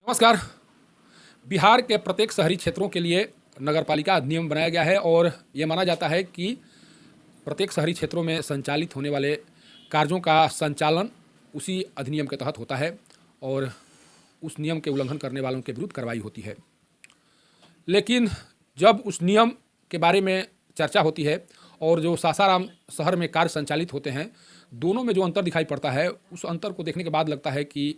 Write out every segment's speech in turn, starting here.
नमस्कार। बिहार के प्रत्येक शहरी क्षेत्रों के लिए नगरपालिका अधिनियम बनाया गया है और ये माना जाता है कि प्रत्येक शहरी क्षेत्रों में संचालित होने वाले कार्यों का संचालन उसी अधिनियम के तहत होता है और उस नियम के उल्लंघन करने वालों के विरुद्ध कार्रवाई होती है। लेकिन जब उस नियम के बारे में चर्चा होती है और जो सासाराम शहर में कार्य संचालित होते हैं, दोनों में जो अंतर दिखाई पड़ता है, उस अंतर को देखने के बाद लगता है कि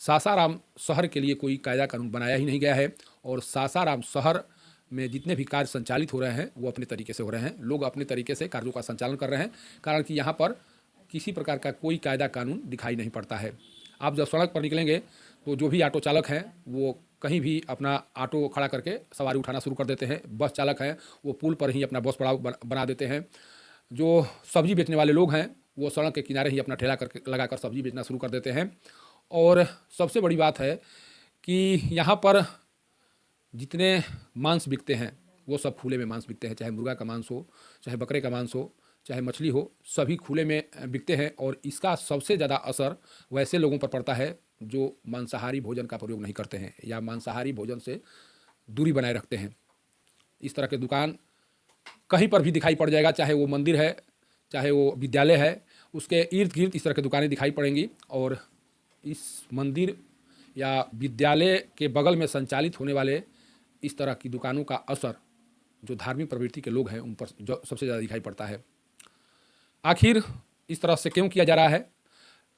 सासाराम शहर के लिए कोई कायदा कानून बनाया ही नहीं गया है और सासाराम शहर में जितने भी कार्य संचालित हो रहे हैं वो अपने तरीके से हो रहे हैं। लोग अपने तरीके से कार्यों का संचालन कर रहे हैं, कारण कि यहाँ पर किसी प्रकार का कोई कायदा कानून दिखाई नहीं पड़ता है। आप जब सड़क पर निकलेंगे तो जो भी ऑटो चालक हैं वो कहीं भी अपना ऑटो खड़ा करके सवारी उठाना शुरू कर देते हैं। बस चालक हैं वो पुल पर ही अपना बस पड़ाव बना देते हैं। जो सब्जी बेचने वाले लोग हैं वो सड़क के किनारे ही अपना ठेला करके लगाकर सब्जी बेचना शुरू कर देते हैं। और सबसे बड़ी बात है कि यहाँ पर जितने मांस बिकते हैं वो सब खुले में मांस बिकते हैं, चाहे मुर्गा का मांस हो, चाहे बकरे का मांस हो, चाहे मछली हो, सभी खुले में बिकते हैं। और इसका सबसे ज़्यादा असर वैसे लोगों पर पड़ता है जो मांसाहारी भोजन का प्रयोग नहीं करते हैं या मांसाहारी भोजन से दूरी बनाए रखते हैं। इस तरह के दुकान कहीं पर भी दिखाई पड़ जाएगा, चाहे वो मंदिर है, चाहे वो विद्यालय है, उसके इर्द गिर्द इस तरह की दुकानें दिखाई पड़ेंगी। और इस मंदिर या विद्यालय के बगल में संचालित होने वाले इस तरह की दुकानों का असर जो धार्मिक प्रवृत्ति के लोग हैं उन पर जो सबसे ज़्यादा दिखाई पड़ता है। आखिर इस तरह से क्यों किया जा रहा है?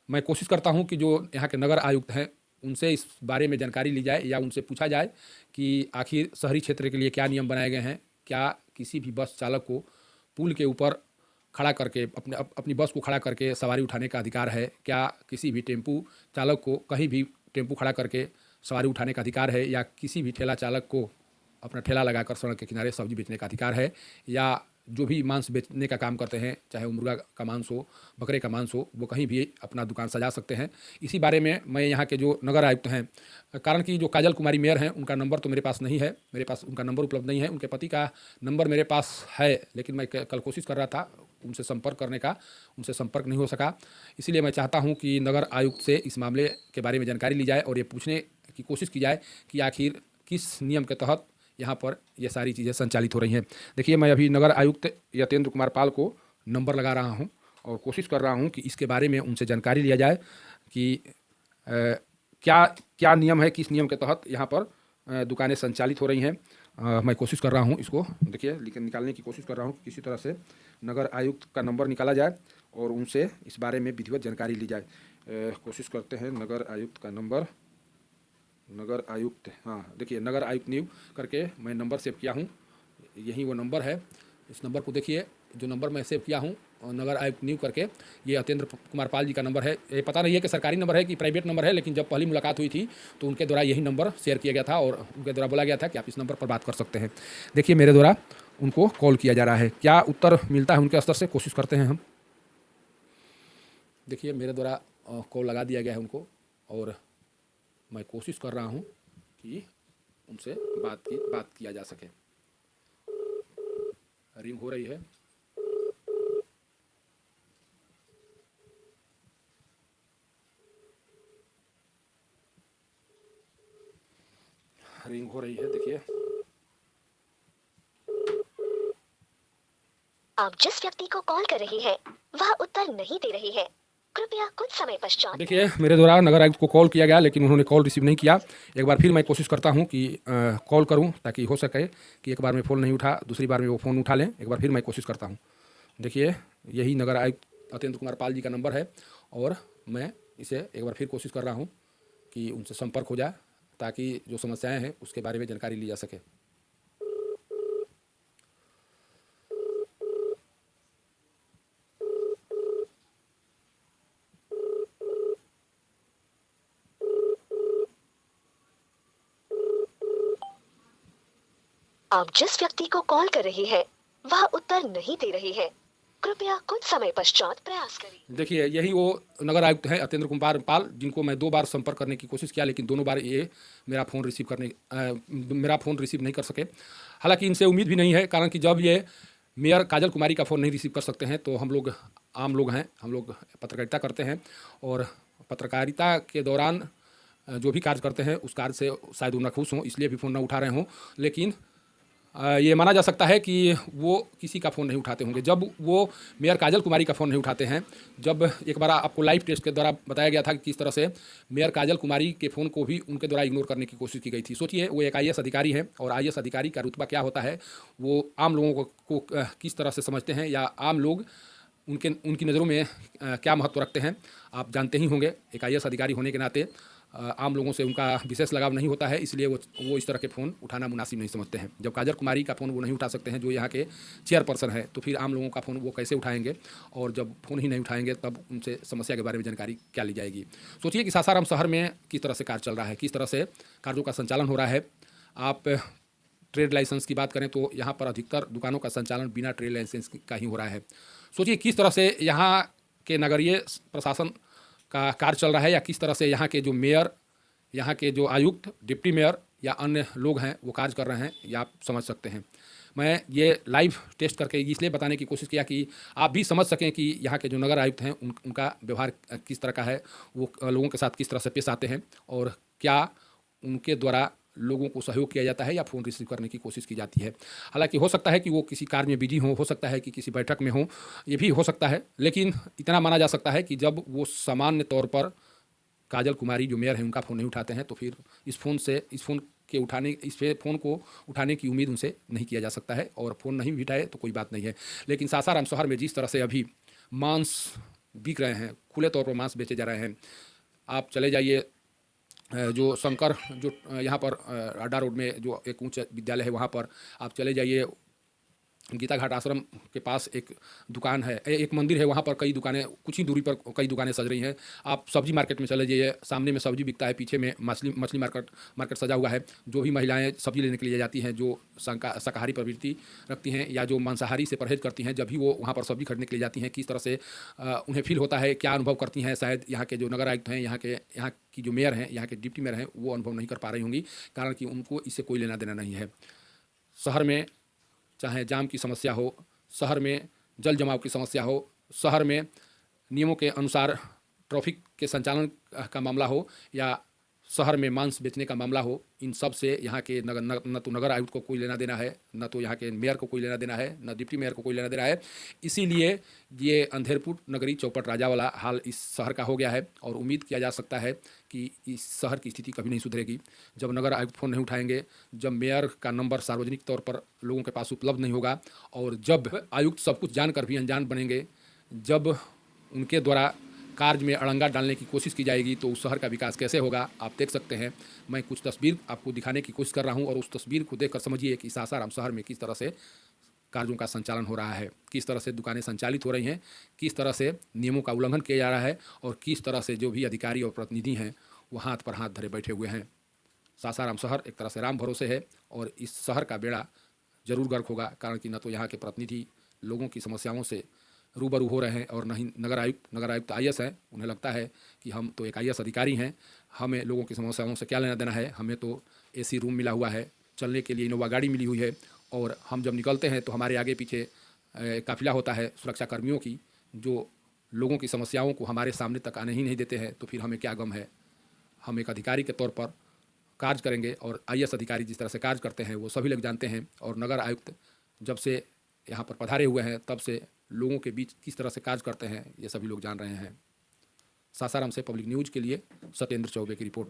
मैं कोशिश करता हूं कि जो यहाँ के नगर आयुक्त हैं उनसे इस बारे में जानकारी ली जाए या उनसे पूछा जाए कि आखिर शहरी क्षेत्र के लिए क्या नियम बनाए गए हैं। क्या किसी भी बस चालक को पुल के ऊपर खड़ा करके अपनी बस को खड़ा करके सवारी उठाने का अधिकार है? क्या किसी भी टेम्पू चालक को कहीं भी टेम्पू खड़ा करके सवारी उठाने का अधिकार है? या किसी भी ठेला चालक को अपना ठेला लगाकर सड़क के किनारे सब्जी बेचने का अधिकार है? या जो भी मांस बेचने का काम करते हैं, चाहे वो मुर्गा का मांस हो, बकरे का मांस हो, वो कहीं भी अपना दुकान सजा सकते हैं? इसी बारे में मैं यहाँ के जो नगर आयुक्त हैं, कारण कि जो काजल कुमारी मेयर हैं उनका नंबर तो मेरे पास नहीं है, मेरे पास उनका नंबर उपलब्ध नहीं है। उनके पति का नंबर मेरे पास है, लेकिन मैं कल कोशिश कर रहा था उनसे संपर्क करने का, उनसे संपर्क नहीं हो सका। इसीलिए मैं चाहता हूं कि नगर आयुक्त से इस मामले के बारे में जानकारी ली जाए और ये पूछने की कोशिश की जाए कि आखिर किस नियम के तहत यहाँ पर ये सारी चीज़ें संचालित हो रही हैं। देखिए, मैं अभी नगर आयुक्त यतेंद्र कुमार पाल को नंबर लगा रहा हूँ और कोशिश कर रहा हूँ कि इसके बारे में उनसे जानकारी लिया जाए कि क्या क्या नियम है, किस नियम के तहत यहाँ पर दुकानें संचालित हो रही हैं। मैं कोशिश कर रहा हूँ इसको, देखिए, निकालने की कोशिश कर रहा हूँ कि किसी तरह से नगर आयुक्त का नंबर निकाला जाए और उनसे इस बारे में विधिवत जानकारी ली जाए। कोशिश करते हैं नगर आयुक्त का नंबर। नगर आयुक्त, हाँ देखिए, नगर आयुक्त न्यू करके मैं नंबर सेव किया हूँ, यही वो नंबर है। इस नंबर को देखिए, जो नंबर मैं सेव किया हूँ नगर आयुक्त न्यू करके, ये यतेंद्र कुमार पाल जी का नंबर है। ये पता नहीं है कि सरकारी नंबर है कि प्राइवेट नंबर है, लेकिन जब पहली मुलाकात हुई थी तो उनके द्वारा यही नंबर शेयर किया गया था और उनके द्वारा बोला गया था कि आप इस नंबर पर बात कर सकते हैं। देखिए, मेरे द्वारा उनको कॉल किया जा रहा है, क्या उत्तर मिलता है उनके स्तर से, कोशिश करते हैं हम। देखिए, मेरे द्वारा कॉल लगा दिया गया है उनको और मैं कोशिश कर रहा हूँ कि उनसे बात किया जा सके। रिंग हो रही है। रिंग हो रही है, देखिए। आप जिस व्यक्ति को कॉल कर रही हैं, वह उत्तर नहीं दे रही है। कृपया कुछ समय पश्चात। देखिए, मेरे द्वारा नगर आयुक्त को कॉल किया गया लेकिन उन्होंने कॉल रिसीव नहीं किया। एक बार फिर मैं कोशिश करता हूं कि कॉल करूं, ताकि हो सके कि एक बार में फ़ोन नहीं उठा, दूसरी बार में वो फ़ोन उठा लें। एक बार फिर मैं कोशिश करता हूं। देखिए, यही नगर आयुक्त यतेंद्र कुमार पाल जी का नंबर है और मैं इसे एक बार फिर कोशिश कर रहा हूँ कि उनसे संपर्क हो जाए, ताकि जो समस्याएँ हैं उसके बारे में जानकारी ली जा सके। आप जिस व्यक्ति को कॉल कर रही हैं, वह उत्तर नहीं दे रही है। कृपया कुछ समय पश्चात प्रयास करें। देखिए, यही वो नगर आयुक्त हैं यतेंद्र कुमार पाल, जिनको मैं 2 बार संपर्क करने की कोशिश किया, लेकिन दोनों बार ये मेरा फ़ोन रिसीव नहीं कर सके। हालांकि इनसे उम्मीद भी नहीं है, कारण कि जब ये मेयर काजल कुमारी का फ़ोन नहीं रिसीव कर सकते हैं तो हम लोग आम लोग हैं, हम लोग पत्रकारिता करते हैं और पत्रकारिता के दौरान जो भी कार्य करते हैं उस कार्य से शायद वो नाखुश हों, इसलिए भी फ़ोन ना उठा रहे हों। लेकिन ये माना जा सकता है कि वो किसी का फ़ोन नहीं उठाते होंगे। जब वो मेयर काजल कुमारी का फ़ोन नहीं उठाते हैं, जब एक बार आपको लाइव टेस्ट के द्वारा बताया गया था कि किस तरह से मेयर काजल कुमारी के फ़ोन को भी उनके द्वारा इग्नोर करने की कोशिश की गई थी। सोचिए, वो एक आईएएस अधिकारी हैं और आईएएस अधिकारी का रुतबा क्या होता है, वो आम लोगों को किस तरह से समझते हैं, या आम लोग उनकी नज़रों में क्या महत्व रखते हैं, आप जानते ही होंगे। एक आईएएस अधिकारी होने के नाते आम लोगों से उनका विशेष लगाव नहीं होता है, इसलिए वो इस तरह के फ़ोन उठाना मुनासिब नहीं समझते हैं। जब काजल कुमारी का फ़ोन वो नहीं उठा सकते हैं, जो यहाँ के चेयरपर्सन है, तो फिर आम लोगों का फ़ोन वो कैसे उठाएंगे? और जब फ़ोन ही नहीं उठाएंगे तब उनसे समस्या के बारे में जानकारी क्या ली जाएगी? सोचिए कि सासाराम शहर में किस तरह से कार्य चल रहा है, किस तरह से कार्यों का संचालन हो रहा है। आप ट्रेड लाइसेंस की बात करें तो यहाँ पर अधिकतर दुकानों का संचालन बिना ट्रेड लाइसेंस का ही हो रहा है। सोचिए किस तरह से यहाँ के नगरीय प्रशासन का कार्य चल रहा है, या किस तरह से यहाँ के जो मेयर, यहाँ के जो आयुक्त, डिप्टी मेयर या अन्य लोग हैं वो कार्य कर रहे हैं, या आप समझ सकते हैं। मैं ये लाइव टेस्ट करके इसलिए बताने की कोशिश किया कि आप भी समझ सकें कि यहाँ के जो नगर आयुक्त हैं उनका व्यवहार किस तरह का है, वो लोगों के साथ किस तरह से पेश आते हैं, और क्या उनके द्वारा लोगों को सहयोग किया जाता है या फ़ोन रिसीव करने की कोशिश की जाती है। हालांकि हो सकता है कि वो किसी कार्य में बिजी हो सकता है कि किसी बैठक में हो, ये भी हो सकता है। लेकिन इतना माना जा सकता है कि जब वो सामान्य तौर पर काजल कुमारी जो मेयर हैं उनका फ़ोन नहीं उठाते हैं, तो फिर इस फ़ोन को उठाने की उम्मीद उनसे नहीं किया जा सकता है। और फ़ोन नहीं भी उठाए तो कोई बात नहीं है। लेकिन सासाराम शहर में जिस तरह से अभी मांस बिक रहे हैं, खुले तौर पर मांस बेचे जा रहे हैं, आप चले जाइए जो शंकर, जो यहाँ पर अड्डा रोड में जो एक उच्च विद्यालय है, वहाँ पर आप चले जाइए। गीता घाट आश्रम के पास एक दुकान है, एक मंदिर है, वहाँ पर कई दुकानें, कुछ ही दूरी पर कई दुकानें सज रही हैं। आप सब्जी मार्केट में चले जाइए, सामने में सब्जी बिकता है, पीछे में मछली मार्केट सजा हुआ है। जो भी महिलाएं सब्जी लेने के लिए जाती हैं, जो शाकाहारी प्रवृत्ति रखती हैं या जो मांसाहारी से परहेज करती हैं, जब भी वो वहाँ पर सब्जी खरीदने के लिए जाती हैं, किस तरह से उन्हें फील होता है, क्या अनुभव करती हैं, शायद यहाँ के जो नगर आयुक्त हैं, यहाँ की जो मेयर हैं, यहाँ के डिप्टी मेयर हैं, वो अनुभव नहीं कर पा रही होंगी, कारण कि उनको इससे कोई लेना देना नहीं है। शहर में चाहे जाम की समस्या हो, शहर में जल जमाव की समस्या हो, शहर में नियमों के अनुसार ट्रैफिक के संचालन का मामला हो, या शहर में मांस बेचने का मामला हो, इन सब से यहाँ के न तो नगर आयुक्त को कोई लेना देना है, न तो यहाँ के मेयर को कोई लेना देना है, न डिप्टी मेयर को कोई लेना देना है। इसीलिए ये अंधेरपुर नगरी चौपट राजा वाला हाल इस शहर का हो गया है। और उम्मीद किया जा सकता है कि इस शहर की स्थिति कभी नहीं सुधरेगी जब नगर आयुक्त फ़ोन नहीं उठाएंगे, जब मेयर का नंबर सार्वजनिक तौर पर लोगों के पास उपलब्ध नहीं होगा, और जब आयुक्त सब कुछ जानकर भी अनजान बनेंगे, जब उनके द्वारा कार्य में अड़ंगा डालने की कोशिश की जाएगी, तो उस शहर का विकास कैसे होगा आप देख सकते हैं। मैं कुछ तस्वीर आपको दिखाने की कोशिश कर रहा हूं, और उस तस्वीर को देखकर समझिए कि सासाराम शहर में किस तरह से कार्यों का संचालन हो रहा है, किस तरह से दुकानें संचालित हो रही हैं, किस तरह से नियमों का उल्लंघन किया जा रहा है, और किस तरह से जो भी अधिकारी और प्रतिनिधि हैं वो हाथ पर हाथ धरे बैठे हुए हैं। सासाराम शहर एक तरह से राम भरोसे है, और इस शहर का बेड़ा जरूर गर्क होगा, कारण कि न तो यहाँ के प्रतिनिधि लोगों की समस्याओं से रूबरू हो रहे हैं, और नहीं नगर आयुक्त आईएएस हैं। उन्हें लगता है कि हम तो एक आईएएस अधिकारी हैं, हमें लोगों की समस्याओं से क्या लेना देना है, हमें तो एसी रूम मिला हुआ है, चलने के लिए इनोवा गाड़ी मिली हुई है, और हम जब निकलते हैं तो हमारे आगे पीछे काफिला होता है सुरक्षा कर्मियों की, जो लोगों की समस्याओं को हमारे सामने तक आने ही नहीं देते हैं। तो फिर हमें क्या गम है? हम एक अधिकारी के तौर पर कार्य करेंगे, और आईएएस अधिकारी जिस तरह से कार्य करते हैं वो सभी लोग जानते हैं। और नगर आयुक्त जब से यहाँ पर पधारे हुए हैं तब से लोगों के बीच किस तरह से कार्य करते हैं ये सभी लोग जान रहे हैं। सासाराम से पब्लिक न्यूज़ के लिए सत्येंद्र चौबे की रिपोर्ट।